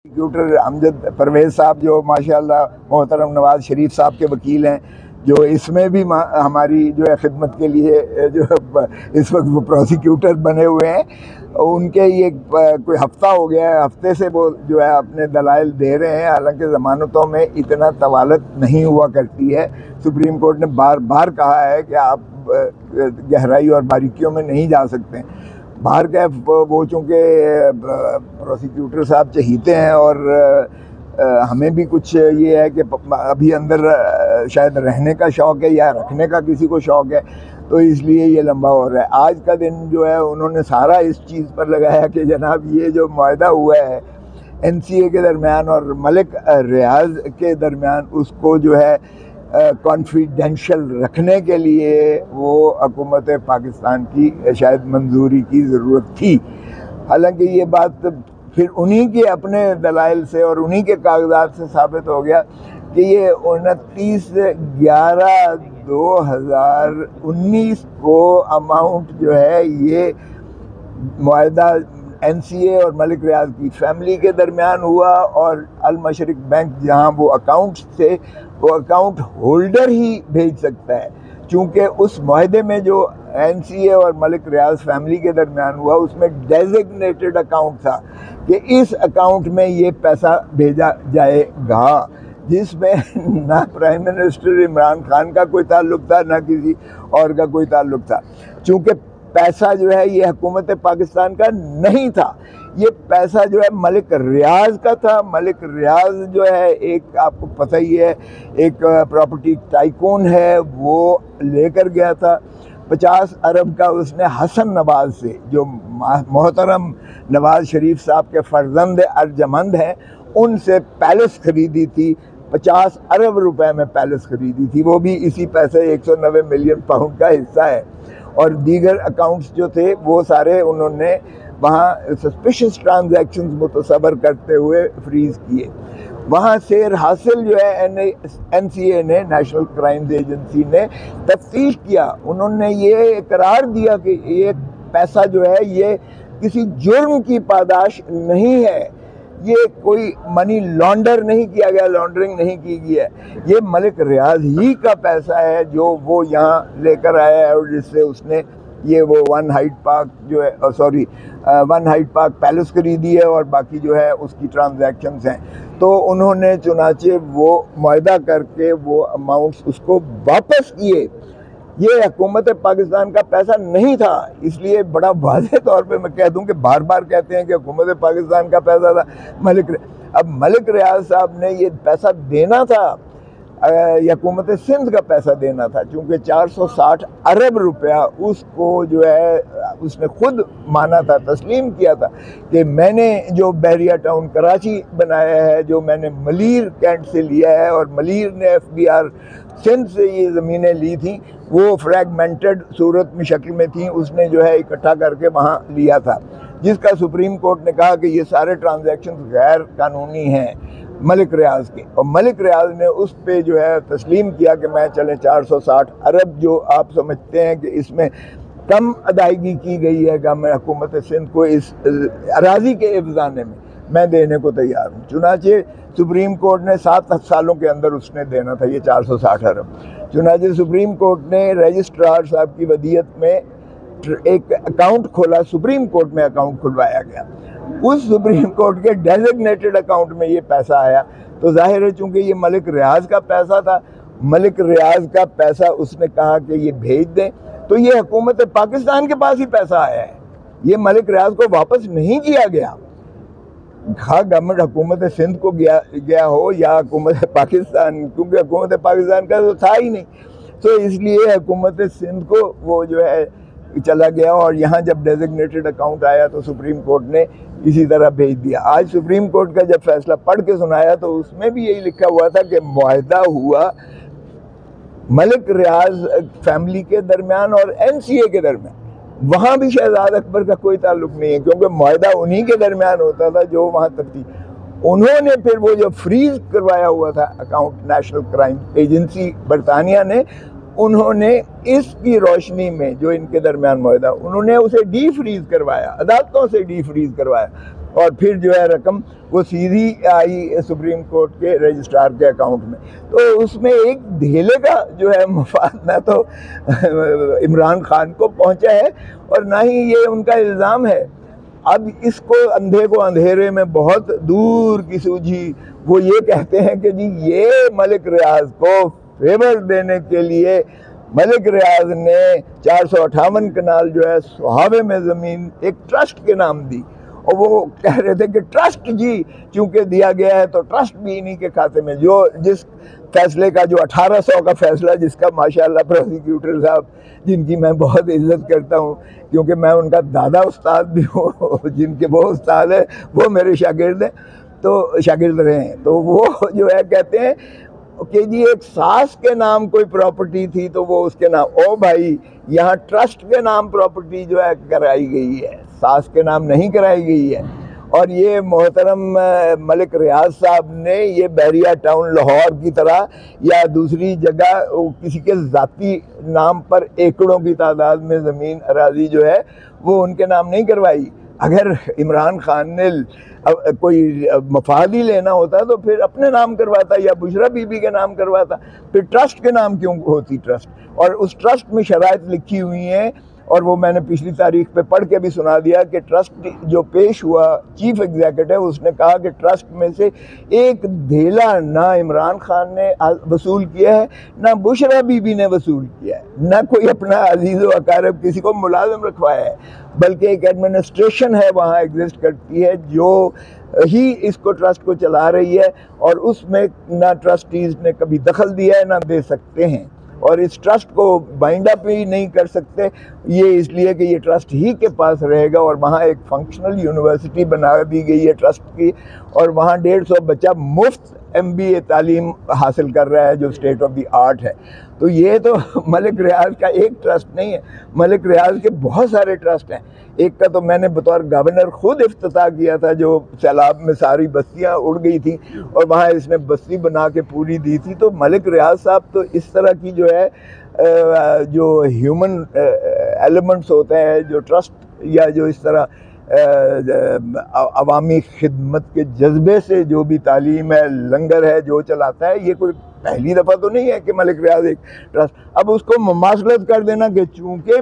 Prosecutor Amjad Parvez साहब जो माशाअल्लाह मोहतरम नवाज़ शरीफ साहब के वकील हैं, जो इसमें भी हमारी जो है खिदमत के लिए जो इस वक्त वो प्रोसिक्यूटर बने हुए हैं, उनके ये कोई हफ्ता हो गया है, हफ्ते से वो जो है अपने दलाइल दे रहे हैं। हालांकि ज़मानतों में इतना तवालत नहीं हुआ करती है। सुप्रीम कोर्ट ने बार बार कहा है कि आप गहराई और बारीकियों में नहीं जा सकते। बाहर का वो चूँकि प्रोसिक्यूटर साहब चहीते हैं और हमें भी कुछ ये है कि अभी अंदर शायद रहने का शौक़ है या रखने का किसी को शौक़ है, तो इसलिए ये लंबा हो रहा है। आज का दिन जो है उन्होंने सारा इस चीज़ पर लगाया कि जनाब ये जो मुआहदा हुआ है NCA के दरमियान और मलिक रियाज के दरमियान, उसको जो है कॉन्फिडेंशियल रखने के लिए वो हुकूमत पाकिस्तान की शायद मंजूरी की ज़रूरत थी। हालांकि ये बात फिर उन्हीं के अपने दलाइल से और उन्हीं के कागजात से साबित हो गया कि ये 29/11/2019 को अमाउंट जो है ये मुआहदा NCA और मलिक रियाज की फैमिली के दरमियान हुआ, और अल मशरिक बैंक जहां वो अकाउंट्स थे, वो अकाउंट होल्डर ही भेज सकता है। चूँकि उस मुआहदे में जो NCA और मलिक रियाज फैमिली के दरमियान हुआ, उसमें डेजिग्नेटेड अकाउंट था कि इस अकाउंट में ये पैसा भेजा जाएगा, जिसमें ना प्राइम मिनिस्टर इमरान खान का कोई ताल्लुक था, ना किसी और का कोई ताल्लुक था। चूँकि पैसा जो है ये हुकूमत पाकिस्तान का नहीं था, ये पैसा जो है मलिक रियाज का था। मलिक रियाज जो है एक, आपको पता ही है, एक प्रॉपर्टी टाइकून है, वो लेकर गया था 50 अरब का। उसने हसन नवाज से, जो मोहतरम नवाज शरीफ साहब के फर्जंद अर्जमंद हैं, उनसे पैलेस खरीदी थी। 50 अरब रुपए में पैलेस खरीदी थी, वो भी इसी पैसे 190 मिलियन पाउंड का हिस्सा है। और दीगर अकाउंट्स जो थे वो सारे उन्होंने वहाँ सस्पिशियस ट्रांजैक्शंस मुतसबर करते हुए फ्रीज़ किए। वहाँ से हासिल जो है NCA ने, नेशनल क्राइम्स एजेंसी ने तफ्तीश किया। उन्होंने ये इकरार दिया कि ये पैसा जो है ये किसी जुर्म की पादाश नहीं है, ये कोई मनी लॉन्डर नहीं किया गया, लॉन्ड्रिंग नहीं की गई है, ये मलिक रियाज ही का पैसा है जो वो यहाँ लेकर आया है, और जिससे उसने ये वो वन हाइट पार्क जो है, वन हाइट पार्क पैलेस खरीदी है, और बाकी जो है उसकी ट्रांजैक्शंस हैं। तो उन्होंने चुनाचे वो मुआहदा करके वो अमाउंट्स उसको वापस किए। ये हुकूमत पाकिस्तान का पैसा नहीं था, इसलिए बड़ा वाज़ेह तौर पे मैं कह दूं कि बार बार कहते हैं कि हुकूमत पाकिस्तान का पैसा था अब मलिक रियाज साहब ने ये पैसा देना था, हुकूमत सिंध का पैसा देना था। चूँकि 460 अरब रुपया उसको जो है उसने खुद माना था, तस्लीम किया था कि मैंने जो बहरिया टाउन कराची बनाया है, जो मैंने मलीर कैंट से लिया है, और मलीर ने FBR सिंध से ये ज़मीनें ली थी, वो फ्रैगमेंटेड सूरत में शक्ल में थी, उसने जो है इकट्ठा करके वहाँ लिया था, जिसका सुप्रीम कोर्ट ने कहा कि ये सारे ट्रांजैक्शन गैर कानूनी हैं मलिक रियाज के। और मलिक रियाज ने उस पे जो है तस्लीम किया कि मैं चले 460 अरब, जो आप समझते हैं कि इसमें कम अदायगी की गई है गवर्नमेंट हुकूमत सिंध को इस अराजी के एवजाने में, मैं देने को तैयार हूँ। चुनाचे सुप्रीम कोर्ट ने 7 सालों के अंदर उसने देना था ये 460 अरब। चुनाचे सुप्रीम कोर्ट ने रजिस्ट्रार साहब की वदीयत में एक अकाउंट खोला, सुप्रीम कोर्ट में अकाउंट खुलवाया गया। उस सुप्रीम कोर्ट के डेजिग्नेटेड अकाउंट में ये पैसा आया, तो जाहिर है चूँकि ये मलिक रियाज का पैसा था, मलिक रियाज का पैसा उसने कहा कि ये भेज दें, तो ये हुकूमत पाकिस्तान के पास ही पैसा आया है, ये मलिक रियाज को वापस नहीं किया गया। हाँ, गवर्नमेंट हुकूमत सिंध को गया हो या हुकूमत पाकिस्तान, क्योंकि हुकूमत पाकिस्तान का तो था ही नहीं, तो इसलिए हुकूमत सिंध को वो जो है चला गया। और यहाँ जब डेजिग्नेटेड अकाउंट आया तो सुप्रीम कोर्ट ने इसी तरह भेज दिया। आज सुप्रीम कोर्ट का जब फैसला पढ़ के सुनाया तो उसमें भी यही लिखा हुआ था कि मुआहदा हुआ मलिक रियाज फैमिली के दरमियान और NCA के दरमियान, वहाँ भी शहजाद अकबर का कोई ताल्लुक नहीं है, क्योंकि मुआहदा उन्हीं के दरमियान होता था जो वहाँ तक थी। उन्होंने फिर वो जो फ्रीज करवाया हुआ था अकाउंट, नेशनल क्राइम एजेंसी बरतानिया ने, उन्होंने इसकी रोशनी में जो इनके दरमियान मुआहदा, उन्होंने उसे डी फ्रीज करवाया, अदालतों से डी फ्रीज करवाया। और फिर जो है रकम वो सीधी आई सुप्रीम कोर्ट के रजिस्ट्रार के अकाउंट में। तो उसमें एक धेले का जो है मफाद ना तो इमरान खान को पहुंचा है और ना ही ये उनका इल्ज़ाम है। अब इसको अंधे को अंधेरे में बहुत दूर की सूझी, वो ये कहते हैं कि जी ये मलिक रियाज को फेवर देने के लिए मलिक रियाज ने 458 कनाल जो है सुहावे में ज़मीन एक ट्रस्ट के नाम दी, और वो कह रहे थे कि ट्रस्ट जी चूंकि दिया गया है तो ट्रस्ट भी इन्हीं के खाते में। जो जिस फैसले का जो 1800 का फैसला, जिसका माशाल्लाह प्रोसिक्यूटर साहब जिनकी मैं बहुत इज्जत करता हूँ क्योंकि मैं उनका दादा उस्ताद भी हूँ, जिनके वो उस्ताद है वो मेरे शागिर्द हैं, तो शागिर्द रहे हैं, तो वो जो है कहते हैं कि जी एक सास के नाम कोई प्रॉपर्टी थी तो वो उसके नाम, ओ भाई यहाँ ट्रस्ट के नाम प्रॉपर्टी जो है कराई गई है, सास के नाम नहीं कराई गई है। और ये मोहतरम मलिक रियाज साहब ने ये बहरिया टाउन लाहौर की तरह या दूसरी जगह किसी के ज़ाती नाम पर एकड़ों की तादाद में ज़मीन अराजी जो है वो उनके नाम नहीं करवाई। अगर इमरान खान ने कोई मफाद ही लेना होता तो फिर अपने नाम करवाता या बुशरा बीबी के नाम करवाता, फिर ट्रस्ट के नाम क्यों होती ट्रस्ट? और उस ट्रस्ट में शराइत लिखी हुई हैं, और वो मैंने पिछली तारीख पे पढ़ के भी सुना दिया कि ट्रस्ट जो पेश हुआ चीफ एग्जीक्यूटिव उसने कहा कि ट्रस्ट में से एक धेला ना इमरान खान ने वसूल किया है, ना बुशरा बीबी ने वसूल किया है, ना कोई अपना अजीज़ व अकारब किसी को मुलाजिम रखवाया है, बल्कि एक एडमिनिस्ट्रेशन है वहाँ एग्जिस्ट करती है जो ही इसको ट्रस्ट को चला रही है, और उसमें ना ट्रस्टीज़ ने कभी दखल दिया है ना दे सकते हैं, और इस ट्रस्ट को बाइंड अप ही नहीं कर सकते, ये इसलिए कि ये ट्रस्ट ही के पास रहेगा। और वहाँ एक फंक्शनल यूनिवर्सिटी बना दी गई है ट्रस्ट की, और वहाँ 150 बच्चा मुफ्त MBA तालीम हासिल कर रहा है जो स्टेट ऑफ द आर्ट है। तो ये तो मलिक रियाज का एक ट्रस्ट नहीं है, मलिक रियाज के बहुत सारे ट्रस्ट हैं। एक का तो मैंने बतौर गवर्नर खुद इफ्तिताह किया था, जो सैलाब में सारी बस्तियां उड़ गई थी और वहाँ इसने बस्ती बना के पूरी दी थी। तो मलिक रियाज साहब तो इस तरह की जो है जो ह्यूमन एलिमेंट्स होते हैं, जो ट्रस्ट या जो इस तरह अवामी खिदमत के जज्बे से जो भी तालीम है, लंगर है, जो चलाता है, ये कोई पहली दफ़ा तो नहीं है कि मलिक रियाज एक ट्रस्ट। अब उसको मुमासलत कर देना कि चूँकि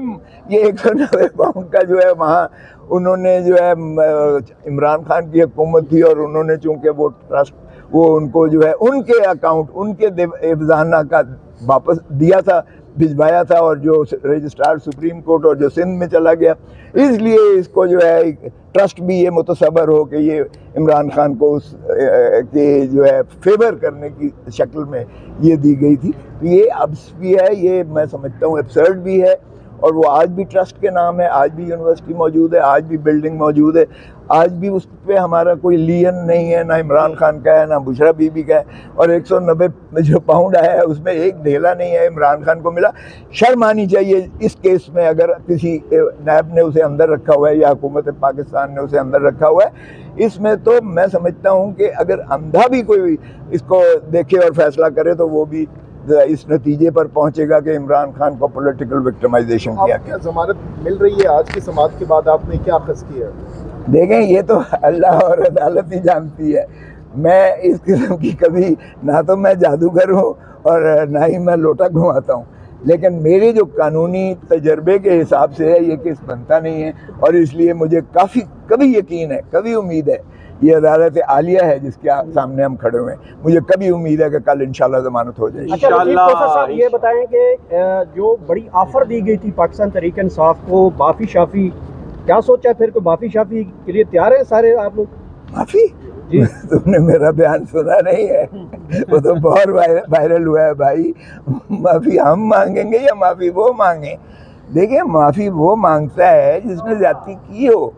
ये 190 पाउंड का जो है वहाँ उन्होंने जो है इमरान खान की हुकूमत थी और उन्होंने चूँकि वो ट्रस्ट वो उनको जो है उनके अकाउंट उनके एफजाना का वापस दिया था, भिजवाया था, और जो रजिस्ट्रार सुप्रीम कोर्ट और जो सिंध में चला गया, इसलिए इसको जो है ट्रस्ट भी ये मुतसबर हो कि ये इमरान खान को उस के जो है फेवर करने की शक्ल में ये दी गई थी। तो ये अब्स भी है, ये मैं समझता हूँ एब्सर्ड भी है, और वो आज भी ट्रस्ट के नाम है, आज भी यूनिवर्सिटी मौजूद है, आज भी बिल्डिंग मौजूद है, आज भी उस पर हमारा कोई लियन नहीं है, ना इमरान खान का है ना बुशरा बीबी का है। और 190 जो पाउंड आया है उसमें एक धेला नहीं है इमरान खान को मिला। शर्म आनी चाहिए इस केस में, अगर किसी नैब ने उसे अंदर रखा हुआ है या हुकूमत पाकिस्तान ने उसे अंदर रखा हुआ है। इसमें तो मैं समझता हूँ कि अगर अंधा भी कोई इसको देखे और फैसला करे तो वो भी इस नतीजे पर पहुंचेगा कि इमरान खान को पॉलिटिकल विक्टिमाइजेशन किया गया। जमानत मिल रही है आज की समाअत के बाद, आपने क्या अखज़ किया? देखें, ये तो अल्लाह और अदालत ही जानती है। मैं इस किस्म की कभी ना तो मैं जादूगर हूँ और ना ही मैं लोटा घुमाता हूँ, लेकिन मेरे जो कानूनी तजर्बे के हिसाब से है ये केस बनता नहीं है, और इसलिए मुझे कभी यकीन है, कभी उम्मीद है, ये अदालत आलिया है जिसके सामने हम खड़े हुए हैं, मुझे कभी उम्मीद है कि कल इंशाल्लाह जमानत हो जाएगी। अच्छा साहब, ये बताएं कि जो बड़ी ऑफर दी गई थी पाकिस्तान तहरीक इंसाफ को, माफ़ी शाफ़ी, क्या सोचा फिर को माफ़ी शाफ़ी के लिए तैयार है सारे आप लोग? माफ़ी जी तुमने मेरा बयान सुना नहीं है? वो तो बहुत वायरल हुआ है भाई। माफ़ी हम मांगेंगे या माफ़ी वो मांगे? देखिए, माफ़ी वो मांगता है जिसने ज्यादती की हो।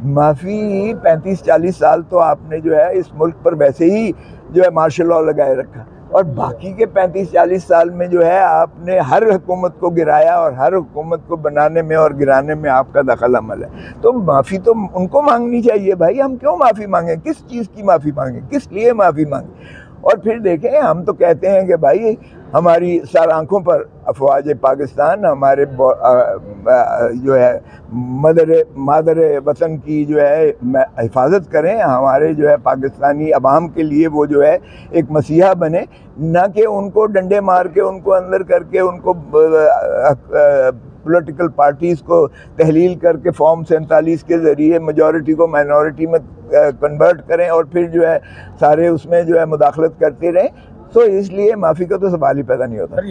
माफ़ी 35-40 साल तो आपने जो है इस मुल्क पर वैसे ही जो है मार्शल लॉ लगाए रखा, और बाकी के 35-40 साल में जो है आपने हर हुकूमत को गिराया, और हर हुकूमत को बनाने में और गिराने में आपका दखल अमल है। तो माफ़ी तो उनको मांगनी चाहिए भाई। हम क्यों माफ़ी मांगें? किस चीज़ की माफ़ी मांगें? किस लिए माफ़ी मांगें? और फिर देखें, हम तो कहते हैं कि भाई हमारी सर आंखों पर अफवाज पाकिस्तान हमारे जो है मादर वतन की जो है हिफाजत करें, हमारे जो है पाकिस्तानी अवाम के लिए वो जो है एक मसीहा बने, न कि उनको डंडे मार के, उनको अंदर करके, उनको पॉलिटिकल पार्टीज़ को तहलील करके फॉर्म 47 के ज़रिए मेजॉरिटी को माइनॉरिटी में कन्वर्ट करें और फिर जो है सारे उसमें जो है मुदाखलत करते रहें। तो इसलिए माफ़ी का तो सवाल ही पैदा नहीं होता।